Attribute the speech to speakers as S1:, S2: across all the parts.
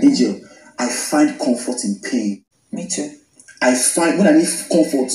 S1: Angel, I find comfort in pain.
S2: Me too.
S1: I find, when I need comfort,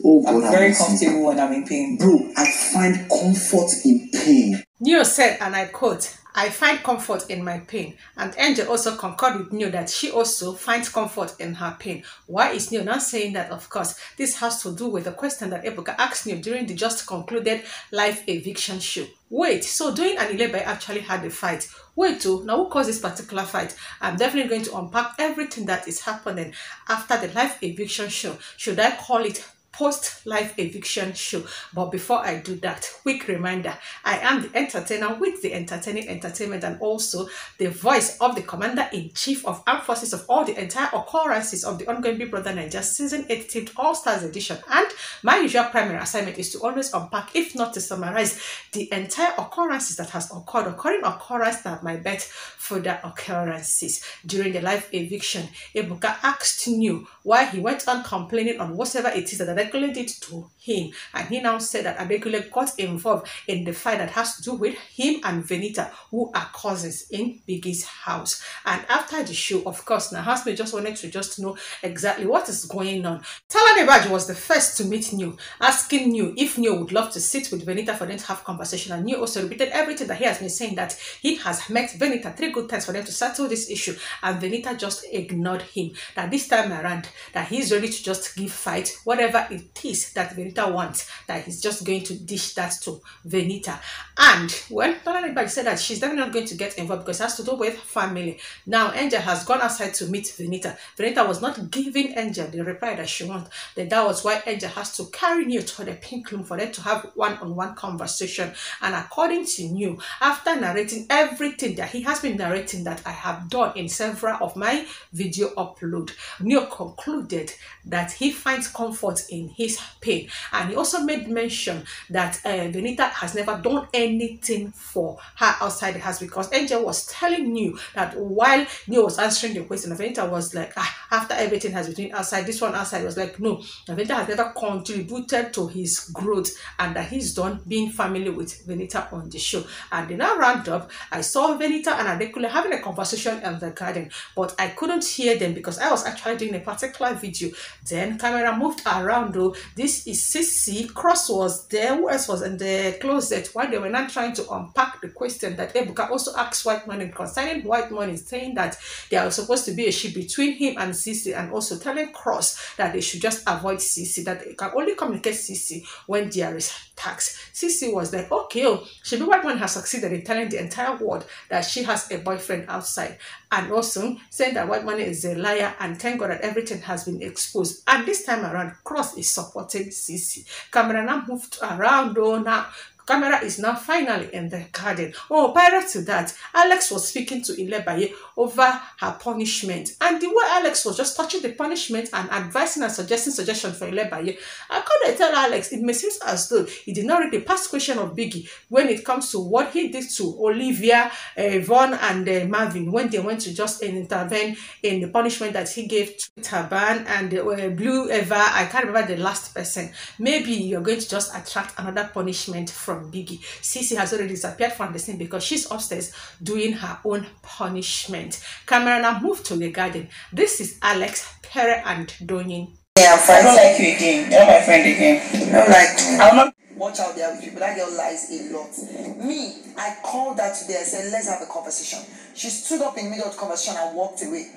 S1: oh God,
S2: I'm very comfortable when I'm in pain.
S1: Bro, I find comfort in pain.
S3: Neo said, and I quote, "I find comfort in my pain." And Angel also concurred with Neo that she also finds comfort in her pain. Why is Neo not saying that? Of course, this has to do with the question that EBUKA asked Neo during the just concluded live eviction show. Wait, so Doyin and Ilebaye actually had a fight. Wait, now who caused this particular fight? I'm definitely going to unpack everything that is happening after the live eviction show. Should I call it post-live eviction show? But before I do that, quick reminder, I am the entertainer with the entertaining entertainment and also the voice of the Commander-in-Chief of Armed Forces of all the entire occurrences of the ongoing Bbnaija Season 8 Tipped All-Stars edition. And my usual primary assignment is to always unpack, if not to summarize, the entire occurrences that has occurred, occurrence that might bet further occurrences. During the live eviction, EBUKA asked Neo why he went on complaining on whatever it is that Adekule did to him, and he now said that Adekule got involved in the fight that has to do with him and Venita, who are cousins, in Biggie's house. And after the show, of course, now housemate just wanted to just know exactly what is going on. Bbnaija was the first to meet Neo, asking Neo if Neo would love to sit with Venita for them to have conversation, and Neo also repeated everything that he has been saying, that he has met Venita 3 good times for them to settle this issue, and Venita just ignored him. That this time around, that he's ready to just give fight, whatever it is that Venita wants, that he's just going to dish that to Venita. And when Bbnaija said that she's definitely not going to get involved because it has to do with family. Now Angel has gone outside to meet Venita. Venita was not giving Angel the reply that she wants. Then that was why Angel has to carry Neo to the pink room for them to have one-on-one conversation. And according to Neo, after narrating everything that he has been narrating that I have done in several of my video upload, Neo concluded that he finds comfort in his pain. And he also made mention that Venita has never done anything for her outside the house, because Angel was telling Neo that while Neo was answering the question, Venita was like, after everything has been doing outside, this one outside was like, no, Venita has never contributed to his growth, and that he's done being familiar with Venita on the show. And then I round up, I saw Venita and Adekule having a conversation in the garden, but I couldn't hear them because I was actually doing a particular video. Then camera moved around though. This is Sissy. Cross was there. Who else was in the closet while they were not trying to unpack the question that EBUKA also asked White Money concerning White Money, saying that there was supposed to be a ship between him and Sissy, and also telling Cross that they should just avoid Sissy, that they can only communicate Sissy when there is tax. Sissy was like, okay, Shebi White Money has succeeded in telling the entire world that she has a boyfriend outside, and also saying that White Money is a liar, and thank God that everything has been exposed. And this time around, Cross is supporting Sissy. Camera now moved around though. Now camera is now finally in the garden. Oh, prior to that, Alex was speaking to Ilebaye over her punishment. And the way Alex was just touching the punishment and advising and suggestions for Ilebaye, I couldn't tell Alex, it may seem as though he did not read the past question of Biggie when it comes to what he did to Olivia, Vaughn, and Marvin when they went to just intervene in the punishment that he gave to Taban and Blue Eva. I can't remember the last person. Maybe you're going to just attract another punishment from Biggie. Sissy has already disappeared from the scene because she's upstairs doing her own punishment. Camera now moved to the garden. This is Alex, PERE, and Doyin.
S2: Yeah, I don't like you again. You're not my friend again. I'm like, I'll not watch out there with people. That girl lies a lot. Me, I called her today. I said, let's have a conversation. She stood up in the middle of the conversation and walked away.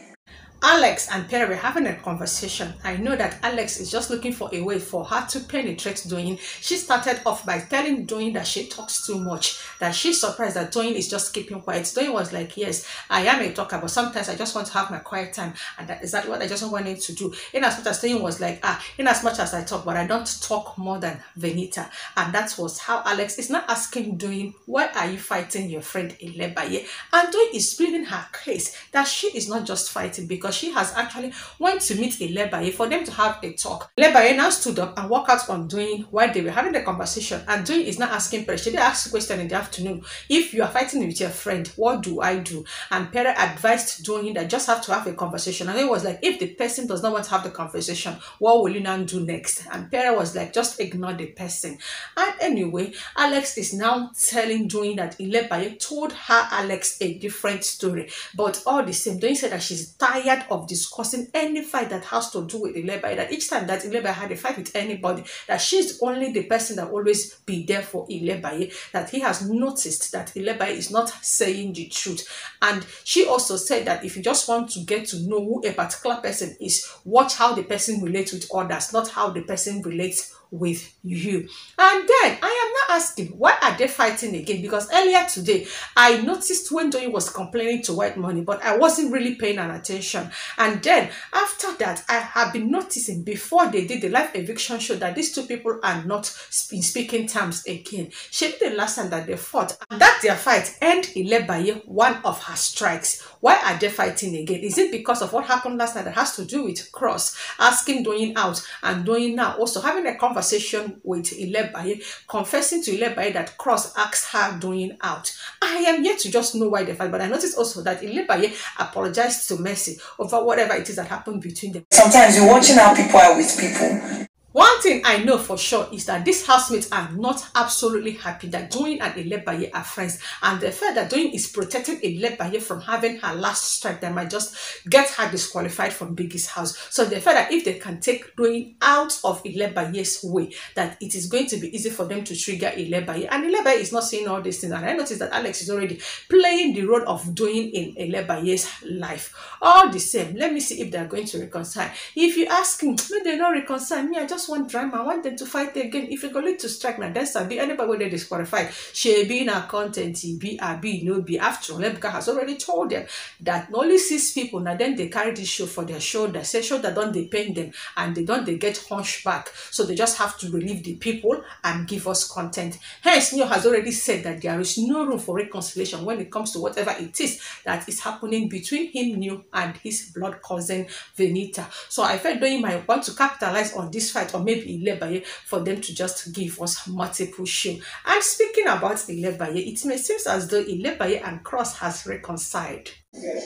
S3: Alex and PERE were having a conversation. I know that Alex is just looking for a way for her to penetrate Doyin. She started off by telling Doyin that she talks too much, that she's surprised that Doyin is just keeping quiet. Doyin was like, yes, I am a talker, but sometimes I just want to have my quiet time, and that's exactly what I just wanted to do. In as much as Doyin was like, in as much as I talk, but I don't talk more than Venita. And that was how Alex is not asking Doyin, why are you fighting your friend Ilebaye? And Doyin is pleading her case that she is not just fighting because because she has actually went to meet Ilebaye for them to have a talk. Ilebaye now stood up and walked out on Doyin while they were having the conversation, and Doyin is now asking PERE. She did ask a question in the afternoon: if you are fighting with your friend, what do I do? And PERE advised Doyin that just have to have a conversation. And it was like, if the person does not want to have the conversation, what will you now do next? And PERE was like, just ignore the person. And anyway, Alex is now telling Doyin that Ilebaye told her Alex a different story. But all the same, Doyin said that she's tired of discussing any fight that has to do with Ilebaye. That each time that Ilebaye had a fight with anybody, that she's only the person that always be there for Ilebaye. That he has noticed that Ilebaye is not saying the truth. And she also said that if you just want to get to know who a particular person is, watch how the person relates with others, not how the person relates with you. And then I am not asking, why are they fighting again? Because earlier today I noticed when Doyin was complaining to White Money, but I wasn't really paying an attention. And then after that, I have been noticing before they did the live eviction show that these two people are not in speaking terms again. She did the last time that they fought, and that their fight ended Ilebaye one of her strikes. Why are they fighting again? Is it because of what happened last night that has to do with Cross asking Doyin out, and Doyin now also having a conversation with Ilebaye, confessing to Ilebaye that Cross asked her Doyin out? I am yet to just know why they fight, but I noticed also that Ilebaye apologized to Mercy over whatever it is that happened between them.
S2: Sometimes you're watching how people are with people.
S3: One thing I know for sure is that these housemates are not absolutely happy that Doyin and Ilebaye are friends, and the fact that Doyin is protecting Ilebaye from having her last strike that might just get her disqualified from Biggie's house. So the fact that if they can take Doyin out of Ilebaye's way, that it is going to be easy for them to trigger Ilebaye, and Ilebaye is not saying all these things. And I noticed that Alex is already playing the role of Doyin in Ilebaye's life. All the same, let me see if they are going to reconcile. If you ask him, no, they don't reconcile. Me, I just want drama. I want them to fight again. If you go to strike now, then be anybody where they disqualified. She be in a content, be a be no be. After all, EBUKA has already told them that only 6 people now then they carry this show for their shoulder. Say shoulder don't they pain them, and they get hunchback. So they just have to relieve the people and give us content. Hence, Neo has already said that there is no room for reconciliation when it comes to whatever it is that is happening between him, Neo, and his blood cousin Venita. So I felt Doyin might want to capitalize on this fight, or maybe Ilebaye, for them to just give us multiple show. And speaking about Ilebaye, it may seem as though Ilebaye and Cross has reconciled.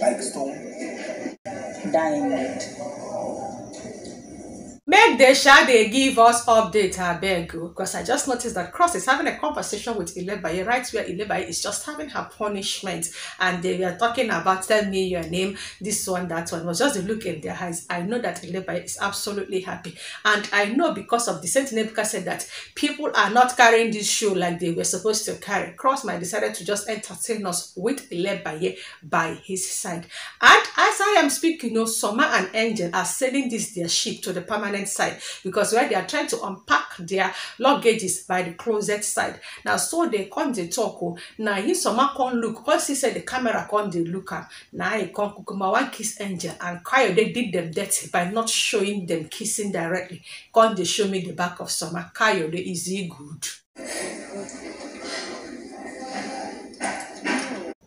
S1: Like stone.
S2: Dying.
S3: Make the shall they give us update, I beg you, because I just noticed that Cross is having a conversation with Ilebaye right where Ilebaye is just having her punishment, and they were talking about tell me your name, this one, that one. It was just the look in their eyes. I know that Ilebaye is absolutely happy, and I know because of the same thing EBUKA said that people are not carrying this show like they were supposed to carry. Cross might decided to just entertain us with Ilebaye by his side. And as I am speaking, Summer and Angel are selling this their ship to the permanent side, because where they are trying to unpack their luggages by the closet side. Now so they come to talk. Now he Summer can't look, because he said the camera can't look at. Now he can't kukuma one kiss Angel, and Kayode did them dirty by not showing them kissing directly. Can't they show me the back of Summer? Kayode, is he good?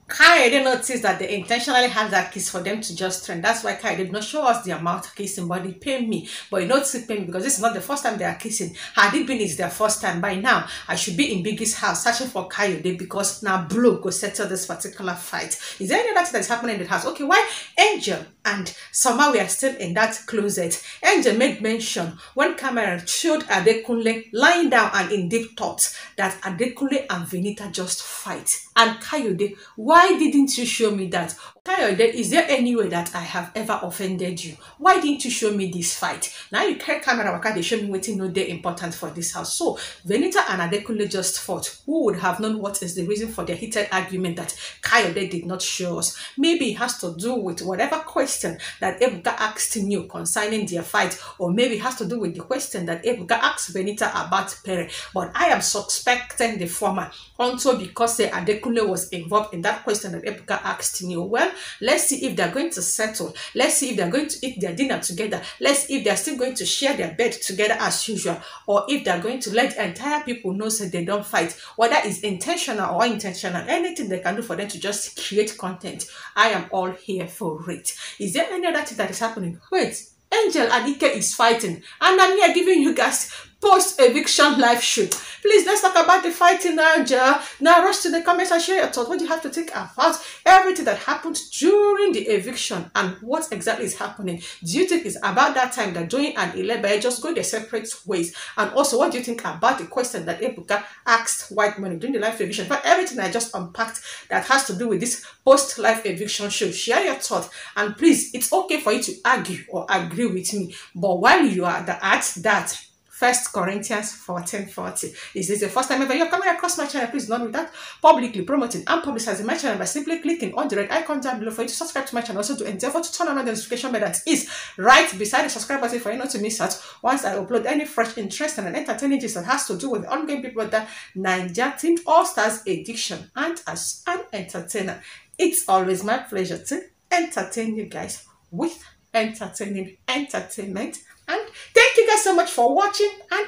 S3: Kai did notice that they intentionally had that kiss for them to just trend. That's why Kai did not show us the amount of kissing, but it paid me. But it not pain me because this is not the first time they are kissing. Had it been it's their first time, by now I should be in Biggie's house searching for Kayode, because now Blue go settle this particular fight. Is there any other thing that's happening in the house? Okay, why Angel and Summer we are still in that closet? Angel made mention when camera showed Adekunle lying down and in deep thoughts that Adekunle and Venita just fight. And Kayode, why didn't you show me that? Kayode, is there any way that I have ever offended you? Why didn't you show me this fight? Now you carry camera waka, they show me waiting no day important for this house. So Venita and Adekunle just fought. Who would have known what is the reason for their heated argument that Kayode did not show us? Maybe it has to do with whatever question that EBUKA asked you concerning their fight, or maybe it has to do with the question that EBUKA asked Venita about PERE. But I am suspecting the former, also because Adekunle was involved in that question that EBUKA asked you. Well, Let's see if they're going to settle. Let's see if they're going to eat their dinner together. Let's see if they're still going to share their bed together as usual, or if they're going to let the entire people know so they don't fight. Whether it's intentional or unintentional, anything they can do for them to just create content, I am all here for it. Is there any other thing that is happening? Wait, Angel and Ike is fighting, and I'm here giving you guys post-eviction live shoot. Please, let's talk about the fighting now, Angel. Now rush to the comments and share your thoughts. What do you have to think about everything that happened during the eviction and what exactly is happening? Do you think it's about that time that Doyin and Ilebaye just go their separate ways? And also, what do you think about the question that EBUKA asked White Money during the live eviction? But everything I just unpacked that has to do with this post-live eviction show, share your thoughts. And please, it's okay for you to argue or agree with me, but while you are at that, 1 Corinthians 14:40. Is this the first time ever you're coming across my channel? Please don't do that. Publicly promoting and publicizing my channel by simply clicking on the red icon down below for you to subscribe to my channel. Also to endeavor to turn on the notification bell that is right beside the subscribe button for you not to miss out once I upload any fresh, interesting and entertaining gist that has to do with the ongoing Big Brother Naija themed All Stars edition. And as an entertainer, it's always my pleasure to entertain you guys with entertaining entertainment. And thank you guys so much for watching, and